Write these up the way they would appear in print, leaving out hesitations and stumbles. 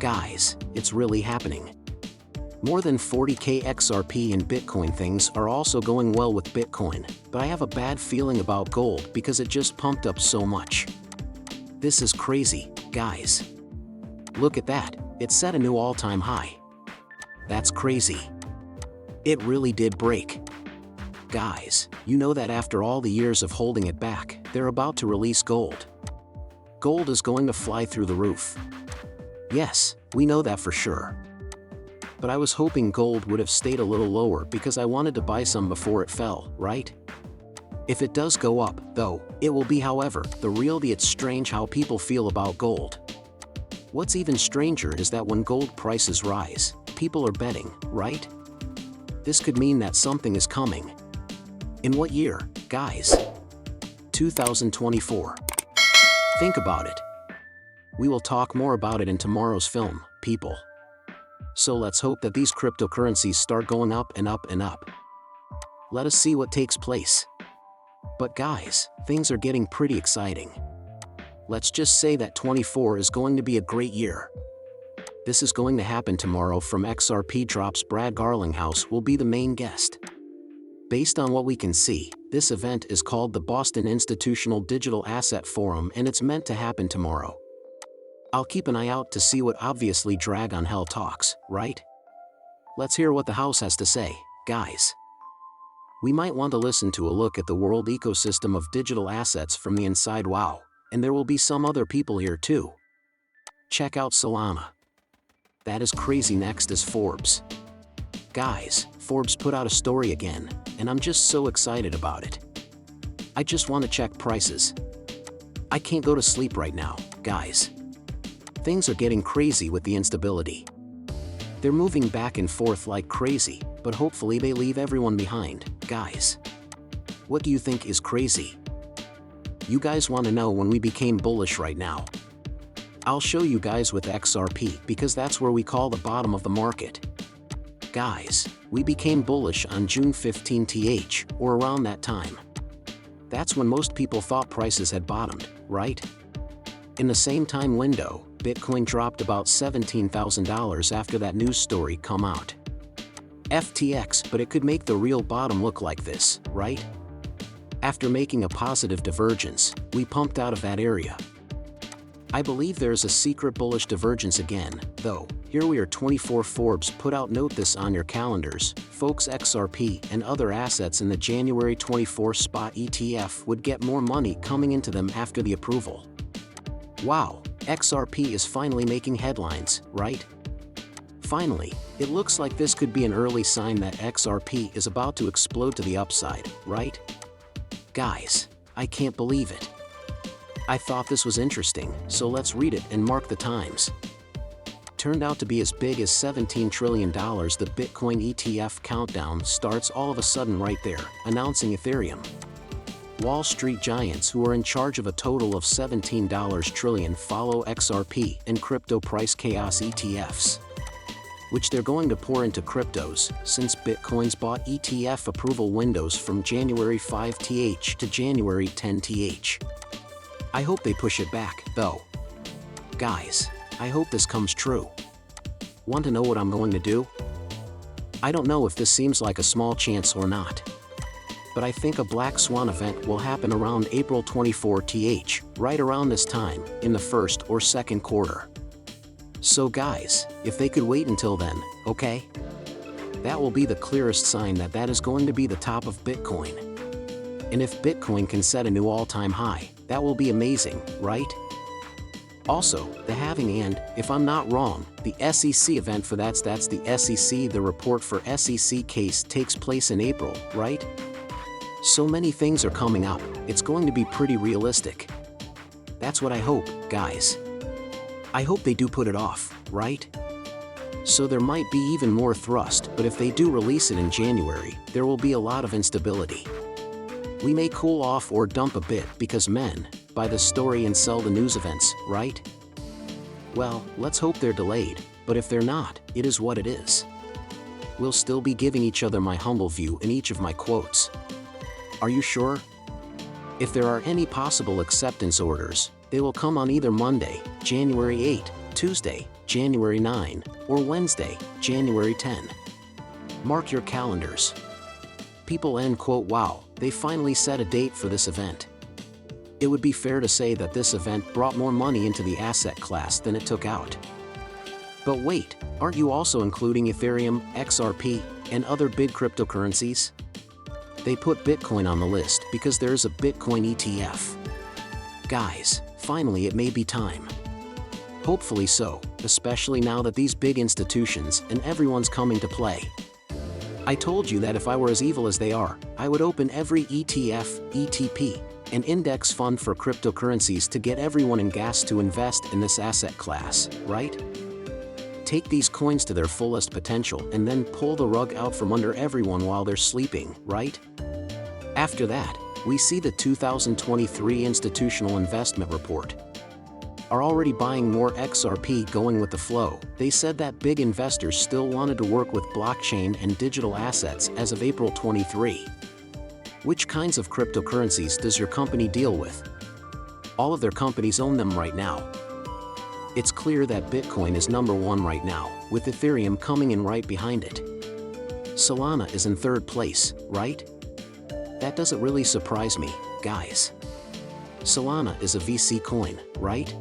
Guys, it's really happening. More than 40k XRP and Bitcoin. Things are also going well with Bitcoin, but I have a bad feeling about gold because it just pumped up so much. This is crazy, guys. Look at that, it set a new all-time high. That's crazy. It really did break. Guys, you know that after all the years of holding it back, they're about to release gold. Gold is going to fly through the roof. Yes, we know that for sure. But I was hoping gold would have stayed a little lower because I wanted to buy some before it fell, right? If it does go up, though, it will be however, the reality. It's strange how people feel about gold. What's even stranger is that when gold prices rise, people are betting, right? This could mean that something is coming. In what year, guys? 2024. Think about it. We will talk more about it in tomorrow's film, people. So let's hope that these cryptocurrencies start going up and up and up. Let us see what takes place. But guys, things are getting pretty exciting. Let's just say that 24 is going to be a great year. This is going to happen tomorrow from XRP drops. Brad Garlinghouse will be the main guest. Based on what we can see, this event is called the Boston Institutional Digital Asset Forum and it's meant to happen tomorrow. I'll keep an eye out to see what obviously Drag on Hell talks, right? Let's hear what the house has to say, guys. We might want to listen to a look at the world ecosystem of digital assets from the inside. Wow, and there will be some other people here too. Check out Solana. That is crazy. Next is Forbes. Guys, Forbes put out a story again, and I'm just so excited about it. I just want to check prices. I can't go to sleep right now, guys. Things are getting crazy with the instability. They're moving back and forth like crazy, but hopefully they leave everyone behind, guys. What do you think is crazy? You guys want to know when we became bullish right now? I'll show you guys with XRP because that's where we call the bottom of the market. Guys, we became bullish on June 15th, or around that time. That's when most people thought prices had bottomed, right? In the same time window, Bitcoin dropped about $17,000 after that news story come out. FTX, but it could make the real bottom look like this, right? After making a positive divergence, we pumped out of that area. I believe there's a secret bullish divergence again, though. Here we are. 24 Forbes put out. Note this on your calendars, folks. XRP and other assets in the January 24 spot ETF would get more money coming into them after the approval. Wow, XRP is finally making headlines, right? Finally, it looks like this could be an early sign that XRP is about to explode to the upside, right? Guys, I can't believe it. I thought this was interesting, so let's read it and mark the times. Turned out to be as big as $17 trillion. The Bitcoin ETF countdown starts all of a sudden right there, announcing Ethereum. Wall Street giants who are in charge of a total of $17 trillion follow XRP and crypto price chaos ETFs, which they're going to pour into cryptos, since Bitcoin's bought ETF approval windows from January 5th to January 10th. I hope they push it back, though. Guys, I hope this comes true. Want to know what I'm going to do? I don't know if this seems like a small chance or not, but I think a Black Swan event will happen around April 24th, right around this time, in the first or second quarter. So guys, if they could wait until then, okay? That will be the clearest sign that that is going to be the top of Bitcoin. And if Bitcoin can set a new all-time high, that will be amazing, right? Also, the halving and, if I'm not wrong, the SEC event for that's the SEC. The report for SEC case takes place in April, right? So many things are coming up, it's going to be pretty realistic. That's what I hope, guys. I hope they do put it off, right? So there might be even more thrust, but if they do release it in January, there will be a lot of instability. We may cool off or dump a bit because men buy the story and sell the news events, right? Well, let's hope they're delayed, but if they're not, it is what it is. We'll still be giving each other my humble view in each of my quotes. Are you sure? If there are any possible acceptance orders, they will come on either Monday, January 8th, Tuesday, January 9, or Wednesday, January 10. Mark your calendars. People end quote wow, they finally set a date for this event. It would be fair to say that this event brought more money into the asset class than it took out. But wait, aren't you also including Ethereum, XRP, and other big cryptocurrencies? They put Bitcoin on the list because there's a Bitcoin ETF. Guys, finally it may be time. Hopefully so, especially now that these big institutions and everyone's coming to play. I told you that if I were as evil as they are, I would open every ETF, ETP, and index fund for cryptocurrencies to get everyone in gas to invest in this asset class, right? Take these coins to their fullest potential and then pull the rug out from under everyone while they're sleeping, right? After that, we see the 2023 Institutional Investment Report. Are already buying more XRP going with the flow. They said that big investors still wanted to work with blockchain and digital assets as of April 23. Which kinds of cryptocurrencies does your company deal with? All of their companies own them right now. It's clear that Bitcoin is number one right now, with Ethereum coming in right behind it. Solana is in third place, right? That doesn't really surprise me, guys. Solana is a VC coin, right?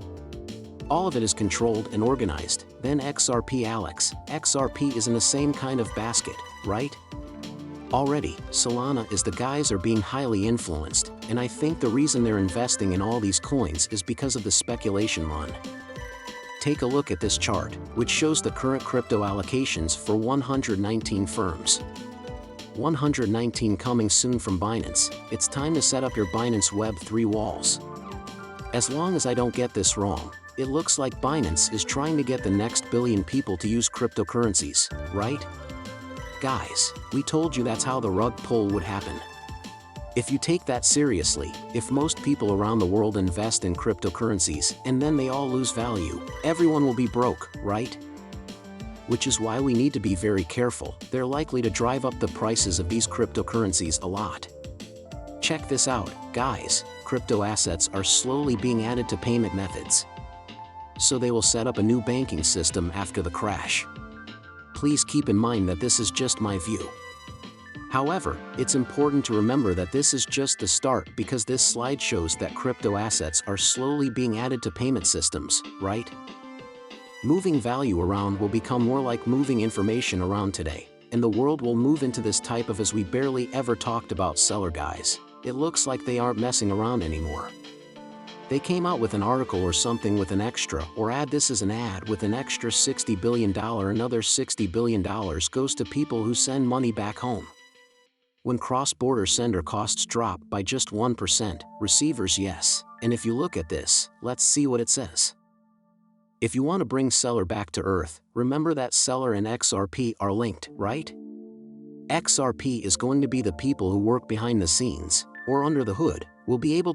All of it is controlled and organized. Then XRP Alex, XRP is in the same kind of basket, right? Already, Solana is the guys are being highly influenced, and I think the reason they're investing in all these coins is because of the speculation run. Take a look at this chart, which shows the current crypto allocations for 119 firms. 119 coming soon from Binance. It's time to set up your Binance Web3 walls. As long as I don't get this wrong, it looks like Binance is trying to get the next billion people to use cryptocurrencies, right? Guys, we told you that's how the rug pull would happen. If you take that seriously, if most people around the world invest in cryptocurrencies and then they all lose value, everyone will be broke, right? Which is why we need to be very careful. They're likely to drive up the prices of these cryptocurrencies a lot. Check this out, guys, crypto assets are slowly being added to payment methods. So they will set up a new banking system after the crash. Please keep in mind that this is just my view. However, it's important to remember that this is just the start because this slide shows that crypto assets are slowly being added to payment systems, right? Moving value around will become more like moving information around today, and the world will move into this type of as we barely ever talked about seller guys. It looks like they aren't messing around anymore. They came out with an article or something with an extra, or add this as an ad with an extra $60 billion, another $60 billion goes to people who send money back home. When cross-border sender costs drop by just 1%, receivers yes. And if you look at this, let's see what it says. If you want to bring seller back to earth, remember that seller and XRP are linked, right? XRP is going to be the people who work behind the scenes, or under the hood, will be able